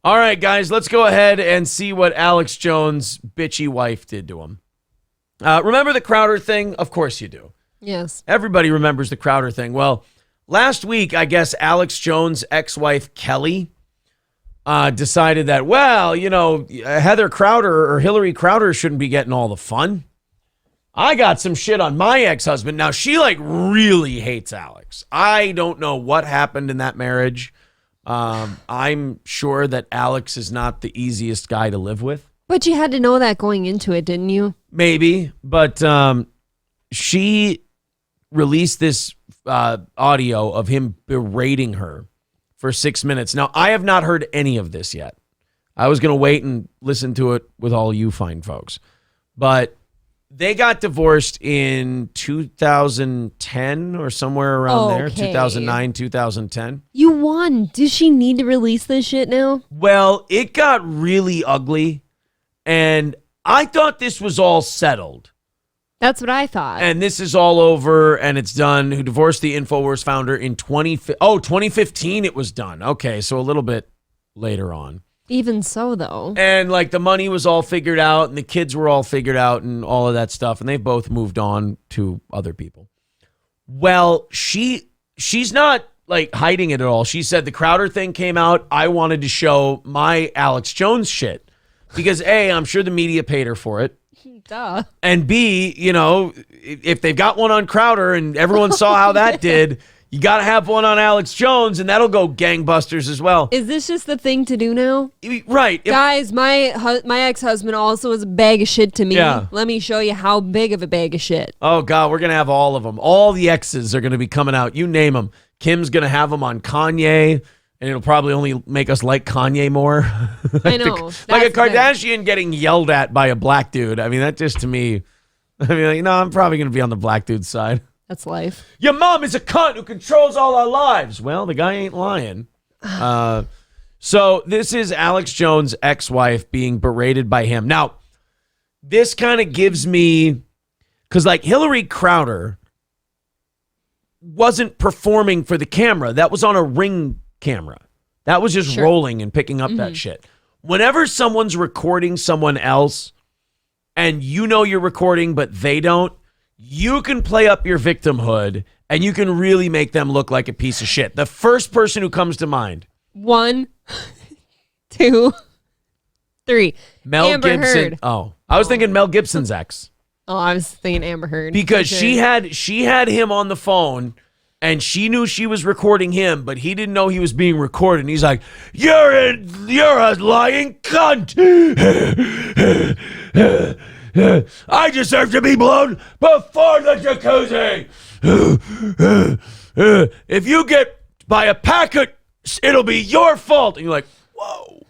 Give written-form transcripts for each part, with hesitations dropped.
All right, guys, let's go ahead and see what Alex Jones' bitchy wife did to him. Remember the Crowder thing? Of course you do. Yes. Everybody remembers the Crowder thing. Well, last week, I guess Alex Jones' ex-wife, Kelly, decided that, well, you know, Heather Crowder or Hillary Crowder shouldn't be getting all the fun. I got some shit on my ex-husband. Now, she, like, really hates Alex. I don't know what happened in that marriage. I'm sure that Alex is not the easiest guy to live with. But you had to know that going into it, didn't you? Maybe, but she released this audio of him berating her for 6 minutes. Now, I have not heard any of this yet. I was going to wait and listen to it with all you fine folks. But they got divorced in 2010 or somewhere around there, 2009, 2010. You won. Does she need to release this shit now? Well, it got really ugly, and I thought this was all settled. That's what I thought. And this is all over, and it's done. Who divorced the InfoWars founder in 2015 it was done. Okay, so a little bit later on. Even so, though. And, like, the money was all figured out, and the kids were all figured out, and all of that stuff, and they've both moved on to other people. Well, she's not, like, hiding it at all. She said the Crowder thing came out. I wanted to show my Alex Jones shit. Because, A, I'm sure the media paid her for it. Duh. And B, you know, if they've got one on Crowder and everyone saw how that did, you got to have one on Alex Jones, and that'll go gangbusters as well. Is this just the thing to do now? Right. Guys, my ex-husband also is a bag of shit to me. Yeah. Let me show you how big of a bag of shit. Oh, God, we're going to have all of them. All the exes are going to be coming out. You name them. Kim's going to have them on Kanye, and it'll probably only make us like Kanye more. I know. Like a Kardashian getting yelled at by a black dude. I mean, that just to me, I mean, like, no, I'm probably going to be on the black dude's side. That's life. Your mom is a cunt who controls all our lives. Well, the guy ain't lying. So this is Alex Jones' ex-wife being berated by him. Now, this kind of gives me, because like Hillary Crowder wasn't performing for the camera. That was on a Ring camera. That was just rolling and picking up that shit. Whenever someone's recording someone else and you know you're recording but they don't, you can play up your victimhood and you can really make them look like a piece of shit. The first person who comes to mind. 1, 2, 3. Mel Amber Gibson. Heard. Oh, I was thinking Mel Gibson's ex. Oh, I was thinking Amber Heard. Because she had him on the phone and she knew she was recording him, but he didn't know he was being recorded. And he's like, you're a lying cunt. I deserve to be blown before the jacuzzi. If you get by a packet, it'll be your fault. And you're like, whoa.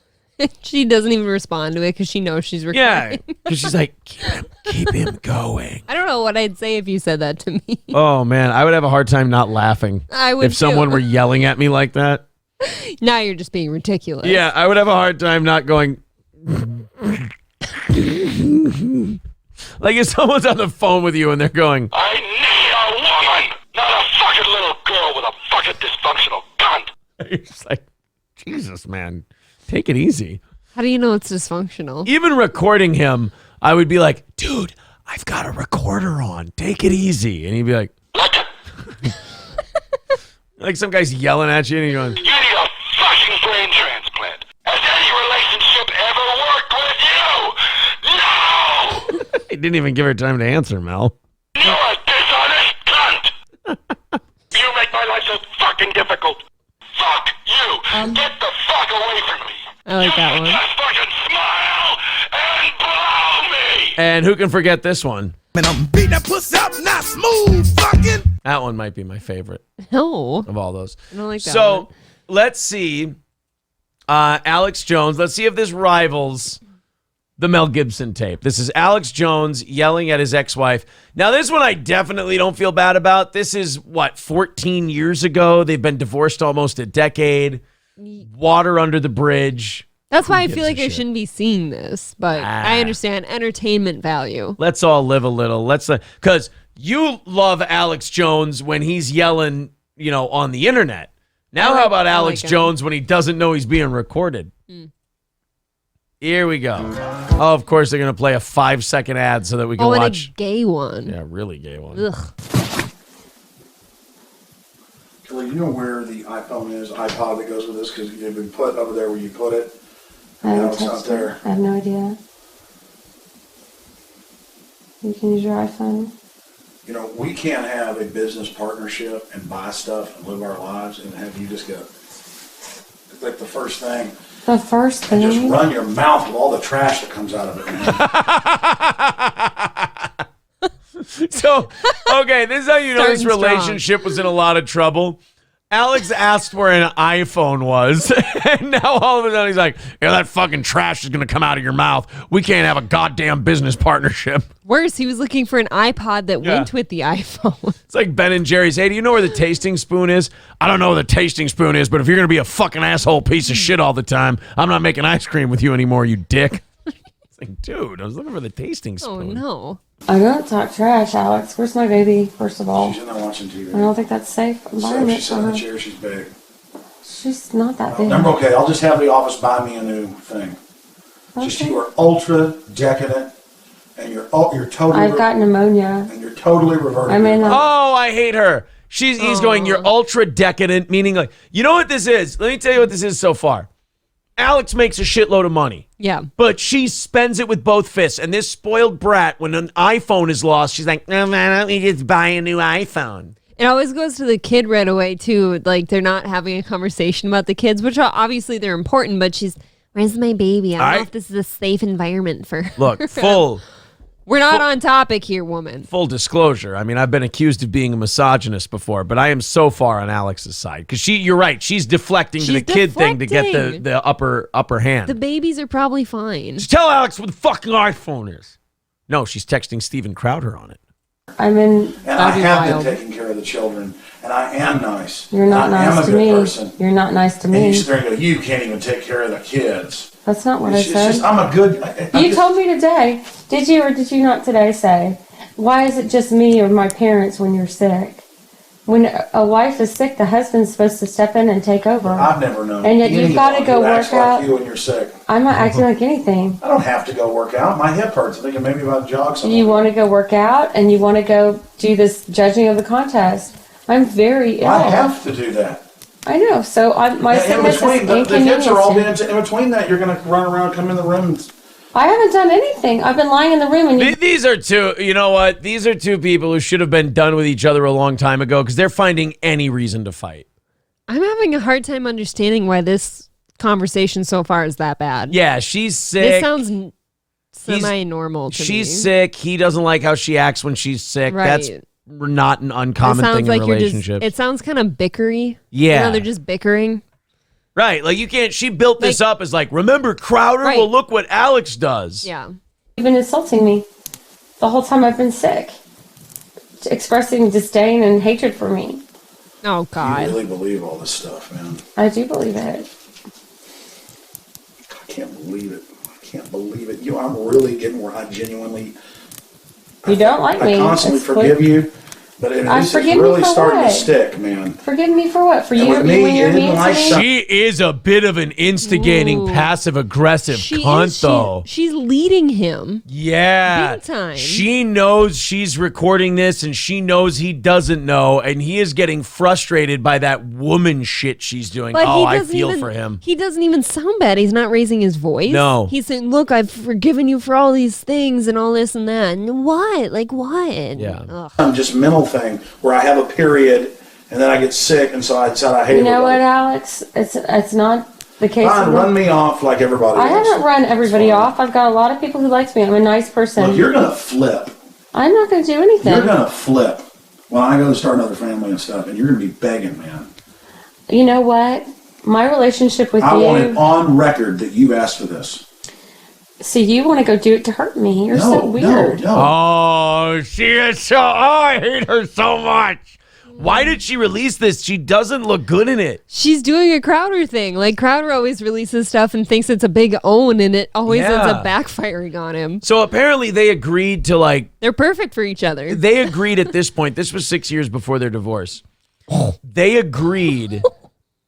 She doesn't even respond to it because she knows she's recording. Yeah, because she's like, keep him going. I don't know what I'd say if you said that to me. Oh, man, I would have a hard time not laughing. I would if someone were yelling at me like that. Now you're just being ridiculous. Yeah, I would have a hard time not going... Like if someone's on the phone with you and they're going, I need a woman, not a fucking little girl with a fucking dysfunctional cunt. You're just like, Jesus, man, take it easy. How do you know it's dysfunctional? Even recording him, I would be like, dude, I've got a recorder on. Take it easy. And he'd be like, What? like some guy's yelling at you and you're going, You need a fucking brain transplant. Has any relationship ever worked with you? No! he didn't even give her time to answer, Mel. You're a dishonest cunt. You make my life so fucking difficult. Fuck you. Get the fuck away from me. I like that one. Just fucking smile and blow me. And who can forget this one? And I'm beating that pussy up, not smooth fucking. That one might be my favorite No. of all those. I don't like that So one. let's see. Alex Jones. Let's see if this rivals the Mel Gibson tape. This is Alex Jones yelling at his ex-wife. Now, this one I definitely don't feel bad about. This is, 14 years ago? They've been divorced almost a decade. Water under the bridge. That's why I Who feel gives like a I shit? shouldn't be seeing this, but I understand entertainment value. Let's all live a little. Because you love Alex Jones when he's yelling, on the internet. Now, how about Alex like him. Jones when he doesn't know he's being recorded? Here we go. Oh, of course they're gonna play a 5-second ad so that we can and watch. a gay one. Yeah, really gay one. Ugh. Kelly, you know where the iPhone is, iPod that goes with this? Because you've been put over there where you put it. I haven't It's not touched there. it. I have no idea. You can use your iPhone. You know, we can't have a business partnership and buy stuff and live our lives and have you just get like the first thing. The first And just thing. run your mouth with all the trash that comes out of it. So, okay, this is how you know this Starting strong. relationship was in a lot of trouble. Alex asked where an iPhone was, and now all of a sudden he's like, yeah, that fucking trash is going to come out of your mouth. We can't have a goddamn business partnership. Worse, he was looking for an iPod that Yeah. went with the iPhone. It's like Ben and Jerry's. Hey, do you know where the tasting spoon is? I don't know where the tasting spoon is, but if you're going to be a fucking asshole piece of shit all the time, I'm not making ice cream with you anymore, you dick. It's like, dude, I was looking for the tasting Oh spoon. no. I don't talk trash, Alex. Where's my baby, first of all? She's in there watching TV. I don't think that's safe So environment she's for sitting in her. the chair, she's big. She's not that big. Remember, okay, I'll just have the office buy me a new thing. Just Okay. you are ultra decadent and you're totally I've got pneumonia. and you're totally reverted. I'm in a- Oh, I hate her. He's going, you're ultra decadent, meaning like, you know what this is? Let me tell you what this is so far. Alex makes a shitload of money, Yeah. but she spends it with both fists. And this spoiled brat, when an iPhone is lost, she's like, no, why don't we just buy a new iPhone? It always goes to the kid right away too. Like they're not having a conversation about the kids, which are obviously they're important, but she's, where's my baby? I don't know if this is a safe environment for her. Look, full We're not on topic here, woman. full disclosure. I mean, I've been accused of being a misogynist before, but I am so far on Alex's side because you're right. She's deflecting to She's the kid thing to get deflecting. the upper hand. The babies are probably fine. Just tell Alex what the fucking iPhone is. No, she's texting Steven Crowder on it. I'm in. And I That'd be have wild. been taking care of the children, and I am nice. You're not I am nice a to good me. person. You're not nice to And you me. sit there and go, you can't even take care of the kids. That's not what I It's said. just, I'm a good. You told me today. Did you or did you not today say, why is it just me or my parents when you're sick? When a wife is sick, the husband's supposed to step in and take over. I've never known. And yet you've anyone gotta go who acts work out. like you when you're sick. I'm not acting like anything. I don't have to go work out. My hip hurts. I'm thinking maybe about jog somewhere. You want to go work out and you want to go do this judging of the contest. I'm very ill. I have to do that. I know. So my In sickness is between, the kids are all being, inconvenienced. in between that, you're going to run around, come in the room. And, I haven't done anything. I've been lying in the room and you, These are two, you know what? These are two people who should have been done with each other a long time ago because they're finding any reason to fight. I'm having a hard time understanding why this conversation so far is that bad. Yeah, she's sick. This sounds semi-normal to me. She's sick. He doesn't like how she acts when she's sick. Right. That's not an It uncommon sounds thing like in you're just. relationships. It sounds kind of bickery. Yeah. You know, they're just bickering. Right. Like you can't, she built this up as like, remember Crowder? Right. Well, look what Alex does. Yeah. you've been insulting me the whole time I've been sick. Expressing disdain and hatred for me. Oh you God. really believe all this stuff, man. I do believe it. I can't believe it. I can't believe it. I'm really getting where I genuinely. You don't like me. I constantly It's forgive clear. you, but it I is forgive you really for starting what? to stick, man. Forgive me for what? For And you with me, when you're it didn't mean to like me? some- She is a bit of an instigating, Ooh. passive-aggressive cunt, though. She's leading him. Yeah. Big time. She knows she's recording this and she knows he doesn't know and he is getting frustrated by that woman shit she's doing. But Oh, he I doesn't feel even, for him. He doesn't even sound bad. He's not raising his voice. No. He's saying, look, I've forgiven you for all these things and all this and that. And what? Like what? Yeah. Ugh. Just mental thing where I have a period and then I get sick, and so I decide I hate You know what, everybody. Alex? It's not the case. Fine, of run me off like everybody I else. haven't run everybody It's fine. off. I've got a lot of people who like me. I'm a nice person. Look, you're gonna flip. I'm not going to do anything. You're gonna flip when I go to start another family and stuff, and you're gonna be begging, man. You know what? My relationship with I want it you. on record that you asked for this. So you want to go do it to hurt me? You're so weird. No. Oh, she is so. Oh, I hate her so much. Why did she release this? She doesn't look good in it. She's doing a Crowder thing. Like Crowder always releases stuff and thinks it's a big own and it always ends Yeah. up backfiring on him. So apparently they agreed to like. They're perfect for each other. They agreed at this point. This was 6 years before their divorce. They agreed,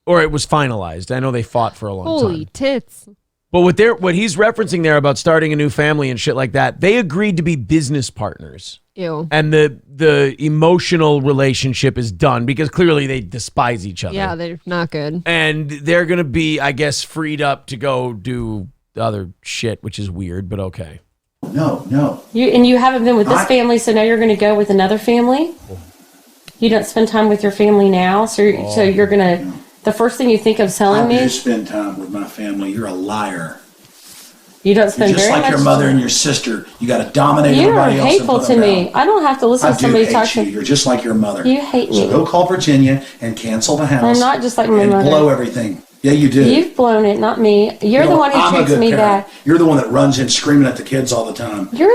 or it was finalized. I know they fought for a long Holy time. tits. But what he's referencing there about starting a new family and shit like that, they agreed to be business partners. Ew. And the emotional relationship is done because clearly they despise each other. Yeah, they're not good. And they're going to be, I guess, freed up to go do other shit, which is weird, but okay. No. You haven't been with this family, so now you're going to go with another family? You don't spend time with your family now, so you're going to... The first thing you think of telling me... I do spend time with my family. You're a liar. You don't spend You're just very like much your mother time. and your sister. You got to dominate You are everybody else. hateful to me. I don't have to listen to somebody talk to you. You're just like your mother. You hate me. So go call Virginia and cancel the house. I'm not just like my and mother. blow everything. Yeah, you do. You've blown it, not me. You're the one who I'm a treats good me parent. bad. You're the one that runs in screaming at the kids all the time. You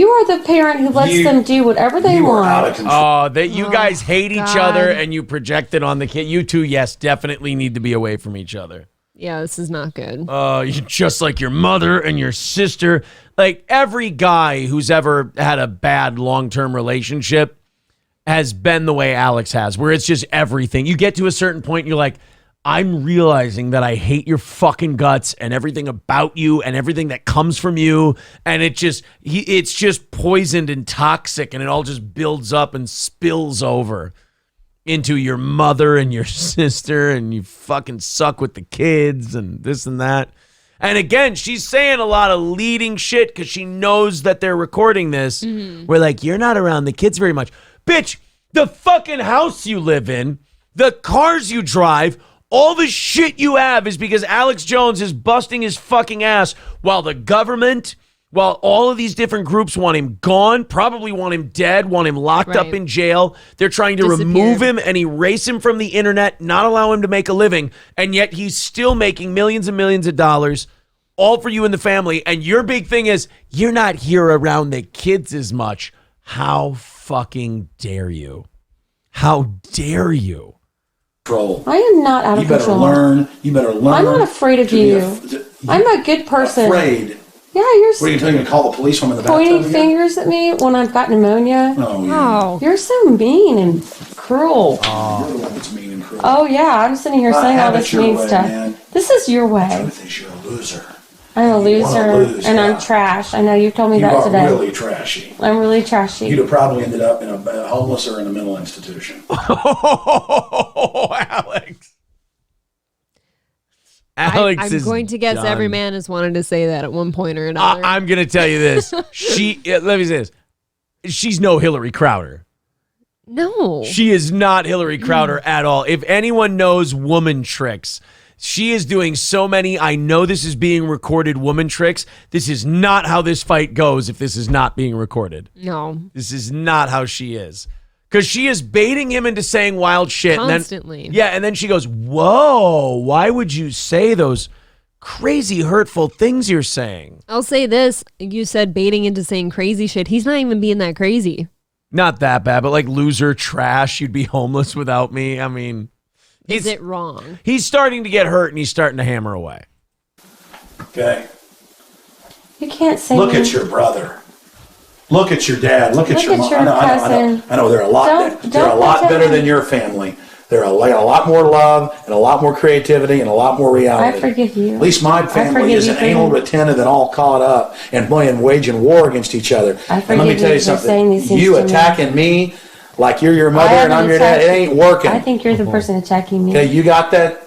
are the parent who lets them do whatever they You want. are out of control. Oh, that you guys hate each God. other and you project it on the kid. You two, yes, definitely need to be away from each other. Yeah, this is not good. You're just like your mother and your sister. Like every guy who's ever had a bad long-term relationship has been the way Alex has, where it's just everything. You get to a certain point and you're like, I'm realizing that I hate your fucking guts and everything about you and everything that comes from you. And it's just poisoned and toxic and it all just builds up and spills over into your mother and your sister and you fucking suck with the kids and this and that. And again, she's saying a lot of leading shit because she knows that they're recording this. We're like, you're not around the kids very much. Bitch, the fucking house you live in, the cars you drive, all the shit you have is because Alex Jones is busting his fucking ass while the government, while all of these different groups want him gone, probably want him dead, want him locked up in jail. They're trying to remove him and erase him from the internet, not allow him to make a living. And yet he's still making millions and millions of dollars, all for you and the family. And your big thing is you're not here around the kids as much. How fucking dare you? How dare you? Control. I am not out of control. You better learn. I'm not afraid of you. I'm a good person. Afraid? Yeah, you're What are you telling me to call the police when I'm in the pointing bathtub fingers at me when I've got pneumonia. Oh, yeah. Oh, You're so mean and cruel. You're the one that's mean and cruel. Oh yeah, I'm sitting here saying all have it this your mean way, stuff. man. This is your way. Truth is you're a loser. I'm a You wanna loser lose, and yeah. I'm trash. I know you've told me You that are today. really trashy. I'm really trashy. You'd have probably ended up in a homeless or in a mental institution. Oh, Alex. Alex I'm is going to guess done. every man has wanted to say that at one point or another. I'm going to tell you this. Let me say this. She's no Hillary Crowder. No. She is not Hillary Crowder at all. If anyone knows woman tricks, she is doing so many, I know this is being recorded woman tricks. This is not how this fight goes if this is not being recorded. No. This is not how she is. Because she is baiting him into saying wild shit. Constantly. And then she goes, whoa, why would you say those crazy hurtful things you're saying? I'll say this. You said baiting into saying crazy shit. He's not even being that crazy. Not that bad, but like loser, trash, you'd be homeless without me. I mean, Is it wrong? He's starting to get hurt and he's starting to hammer away. Okay? You can't say Look me. at your brother. Look at your dad. Look at Look your at mom. your cousin. I know. They're a lot. They're a lot better than your family. They're a lot more love and a lot more creativity and a lot more reality. I forgive you. At least my family forgive isn't you for anal that. retentive and all caught up and waging war against each other. I And let me forgive tell you you for something. saying these things You to me. attacking me like you're your mother I and I'm haven't your dad. It attacked- ain't working. I think you're the person attacking me. Okay, you got that?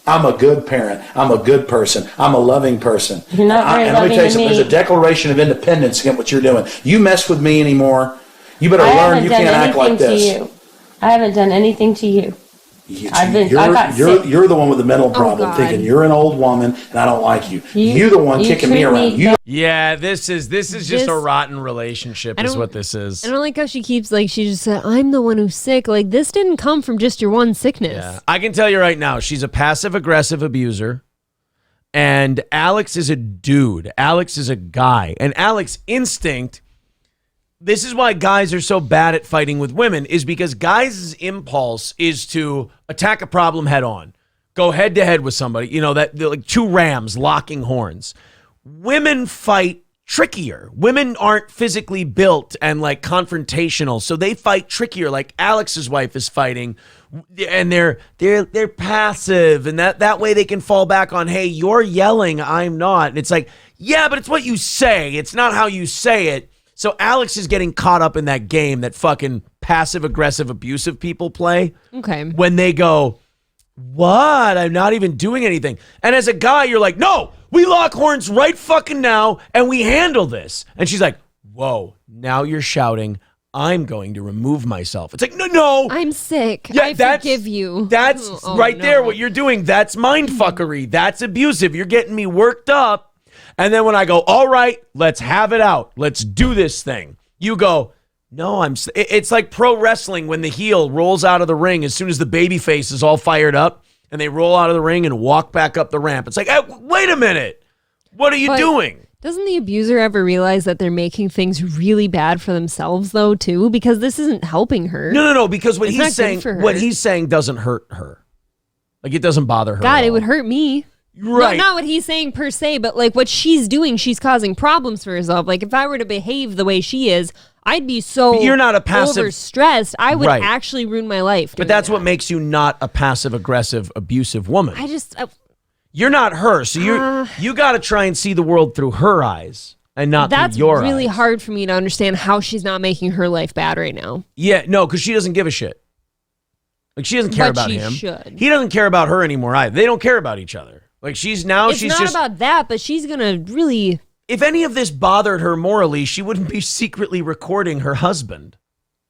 I'm a good parent. I'm a good person. I'm a loving person. You're not very and let me loving tell you to something. me. There's a declaration of independence against what you're doing. You mess with me anymore, you better I learn haven't you done can't act anything like to this. you. I haven't done anything to you. You- I you're, got you're, sick. you're the one with the mental problem, God. thinking you're an old woman and I don't like you. You- You're the one you kicking me treat around. me You Yeah, this is just This- a rotten relationship I is don't- what this is. I don't like how she keeps, like, she just said, I'm the one who's sick. Like, this didn't come from just your one sickness. Yeah. I can tell you right now, she's a passive-aggressive abuser. And Alex is a dude. Alex is a guy. And Alex's instinct, this is why guys are so bad at fighting with women, is because guys' impulse is to attack a problem head on. Go head to head with somebody. You know, that like two rams locking horns. Women fight trickier. Women aren't physically built and like confrontational, so they fight trickier. Like Alex's wife is fighting, and they're passive, and that way they can fall back on, hey, you're yelling, I'm not. And it's like, yeah, but it's what you say. It's not how you say it. So Alex is getting caught up in that game that fucking passive aggressive abusive people play. Okay. When they go, what? I'm not even doing anything. And as a guy, you're like, no, we lock horns right fucking now and we handle this. And she's like, whoa, now you're shouting, I'm going to remove myself. It's like, no. I'm sick. Yeah, I forgive you. That's there. What you're doing, that's mind fuckery. That's abusive. You're getting me worked up. And then when I go, all right, let's have it out. Let's do this thing. You go, no, it's like pro wrestling when the heel rolls out of the ring as soon as the baby face is all fired up and they roll out of the ring and walk back up the ramp. It's like, hey, wait a minute. What are you doing? Doesn't the abuser ever realize that they're making things really bad for themselves, though, too? Because this isn't helping her. No. Because what It's he's saying doesn't hurt her. Like, it doesn't bother her. God, it would hurt me. Right. No, not what he's saying per se, but like what she's doing, she's causing problems for herself. Like if I were to behave the way she is, I'd be so you're not a passive overstressed. I would actually ruin my life. But that's what makes you not a passive aggressive abusive woman. You're not her, so you got to try and see the world through her eyes and not through your eyes. That's really hard for me to understand how she's not making her life bad right now. Yeah, no, because she doesn't give a shit. Like she doesn't care about him. Should. He doesn't care about her anymore either. They don't care about each other. Like she's not about that, but she's gonna really. If any of this bothered her morally, she wouldn't be secretly recording her husband.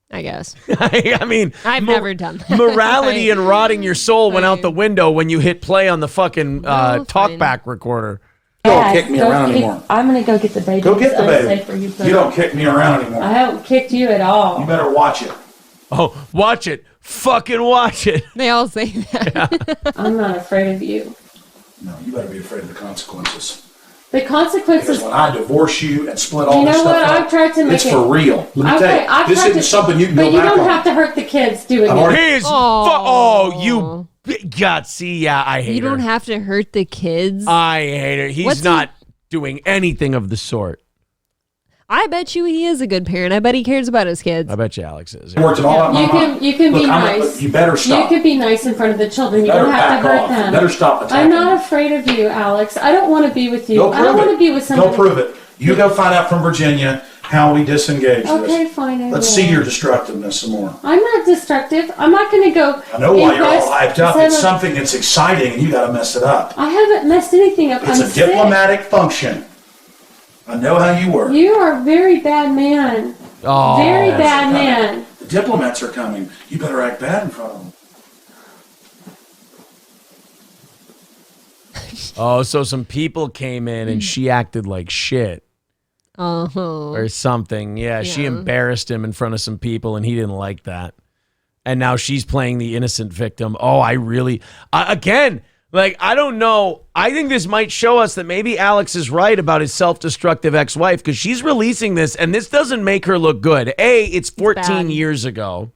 I guess. I mean, I've never done that. Morality and rotting your soul went out the window when you hit play on the fucking talkback recorder. You don't kick me around anymore. I'm gonna go get the baby. Go get the baby. You don't kick me around anymore. I haven't kicked you at all. You better watch it. Oh, watch it. Fucking watch it. They all say that. Yeah. I'm not afraid of you. No, you better be afraid of the consequences. The consequences. Because when I divorce you and split all this stuff up, I've tried to make it's for real. Let me tell you, this isn't something you can go back on. But you don't have to hurt the kids doing it. You God, see, yeah, I hate her. You don't have to hurt the kids. I hate her. He's not doing anything of the sort. I bet you he is a good parent. I bet he cares about his kids. I bet you Alex is. Yeah. You can be nice. You better stop. You can be nice in front of the children. You don't have to hurt them. You better stop attacking. I'm not afraid of you, Alex. I don't want to be with you. I don't want to be with somebody. Go prove it. You go find out from Virginia how we disengage this. Okay, fine. Let's see your destructiveness some more. I'm not destructive. I'm not going to go. I know why you're all hyped up. It's something that's exciting and you got to mess it up. I haven't messed anything up. It's a diplomatic function. I know how you work. You are a very bad man. Oh, very bad man. The diplomats are coming. You better act bad in front of them. Oh, so some people came in and she acted like shit. Or something. Yeah, she embarrassed him in front of some people and he didn't like that. And now she's playing the innocent victim. Oh, again, like, I don't know. I think this might show us that maybe Alex is right about his self-destructive ex-wife because she's releasing this and this doesn't make her look good. It's 14 years ago.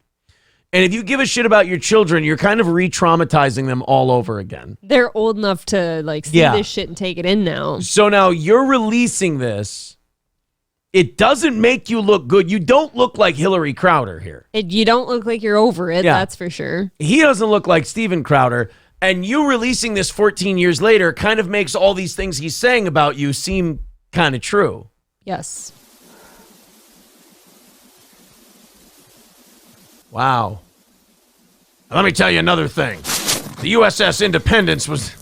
And if you give a shit about your children, you're kind of re-traumatizing them all over again. They're old enough to like see this shit and take it in now. So now you're releasing this. It doesn't make you look good. You don't look like Hillary Crowder here. You don't look like you're over it, that's for sure. He doesn't look like Steven Crowder. And you releasing this 14 years later kind of makes all these things he's saying about you seem kind of true. Yes. Wow. Let me tell you another thing. The USS Independence was...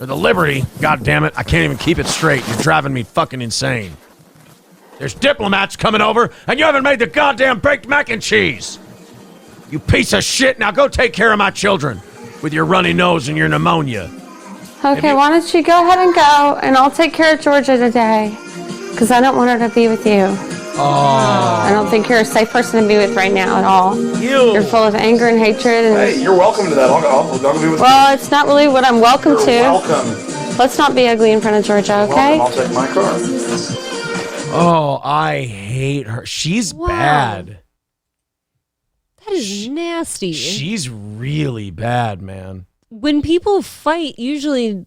Or the Liberty. God damn it. I can't even keep it straight. You're driving me fucking insane. There's diplomats coming over, and you haven't made the goddamn baked mac and cheese. You piece of shit. Now go take care of my children with your runny nose and your pneumonia. Okay, why don't you go ahead and go, and I'll take care of Georgia today. Because I don't want her to be with you. Oh. I don't think you're a safe person to be with right now at all. You're full of anger and hatred. And hey, you're welcome to that. I'll be with you. Well, it's not really what I'm welcome You're to. welcome. Let's not be ugly in front of Georgia, okay? I'll take my car. Oh, I hate her. She's bad. That is nasty. She's really bad, man. When people fight, usually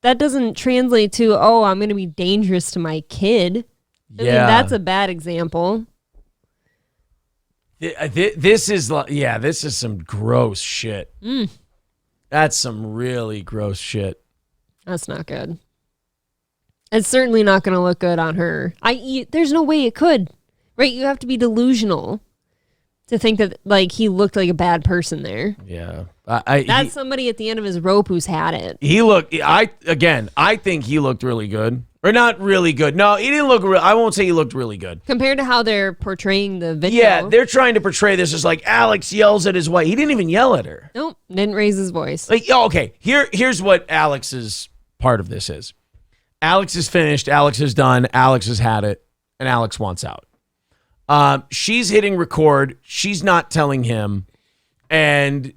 that doesn't translate to, oh, I'm going to be dangerous to my kid. I mean, that's a bad example. This is some gross shit. That's some really gross shit. That's not good. It's certainly not going to look good on her. There's no way it could, right? You have to be delusional to think that like he looked like a bad person there. Yeah, that's somebody at the end of his rope who's had it. He looked. I think he looked really good, or not really good. No, he didn't look. I won't say he looked really good compared to how they're portraying the video. Yeah, they're trying to portray this as like Alex yells at his wife. He didn't even yell at her. Nope, didn't raise his voice. Like, okay, here's what Alex's part of this is. Alex is finished. Alex is done. Alex has had it, and Alex wants out. She's hitting record. She's not telling him. And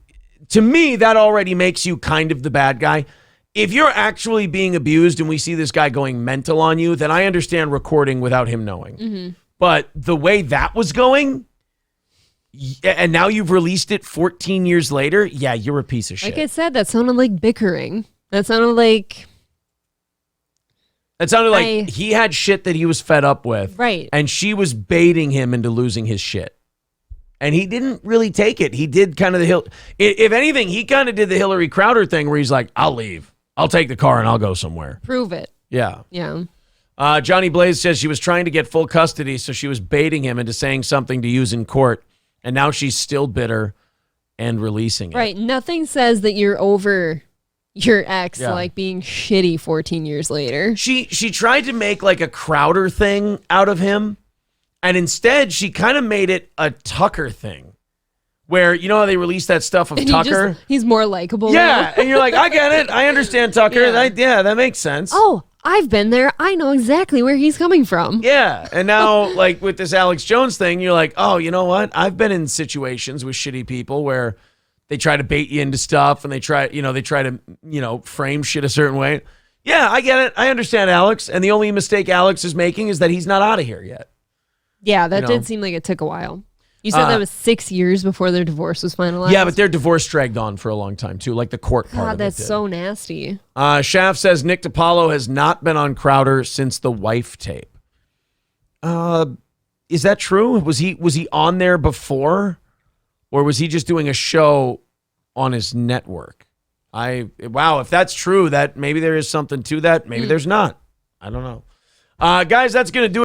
to me, that already makes you kind of the bad guy. If you're actually being abused and we see this guy going mental on you, then I understand recording without him knowing. Mm-hmm. But the way that was going, and now you've released it 14 years later, yeah, you're a piece of shit. Like I said, that sounded like bickering. That sounded like... It sounded like he had shit that he was fed up with. Right. And she was baiting him into losing his shit. And he didn't really take it. He did kind of if anything, he kind of did the Hillary Crowder thing where he's like, I'll leave. I'll take the car and I'll go somewhere. Prove it. Yeah. Yeah. Johnny Blaze says she was trying to get full custody, so she was baiting him into saying something to use in court. And now she's still bitter and releasing it. Right. Nothing says that you're over your ex like being shitty 14 years later. She tried to make like a Crowder thing out of him, and instead she kind of made it a Tucker thing, where you know how they released that stuff of and Tucker. He's more likable. Yeah, and you're like, I get it, I understand Tucker. Yeah, that makes sense. Oh, I've been there. I know exactly where he's coming from. Yeah, and now like with this Alex Jones thing, you're like, oh, you know what? I've been in situations with shitty people where they try to bait you into stuff and they try to, frame shit a certain way. Yeah, I get it. I understand Alex. And the only mistake Alex is making is that he's not out of here yet. Yeah, that did seem like it took a while. You said that was 6 years before their divorce was finalized? Yeah, but their divorce dragged on for a long time, too, like the court part of it. God, that's so nasty. Shaft says Nick DiPaolo has not been on Crowder since the wife tape. Is that true? Was he on there before? Or was he just doing a show on his network? If that's true, that maybe there is something to that. Maybe there's not. I don't know. Guys, that's going to do it.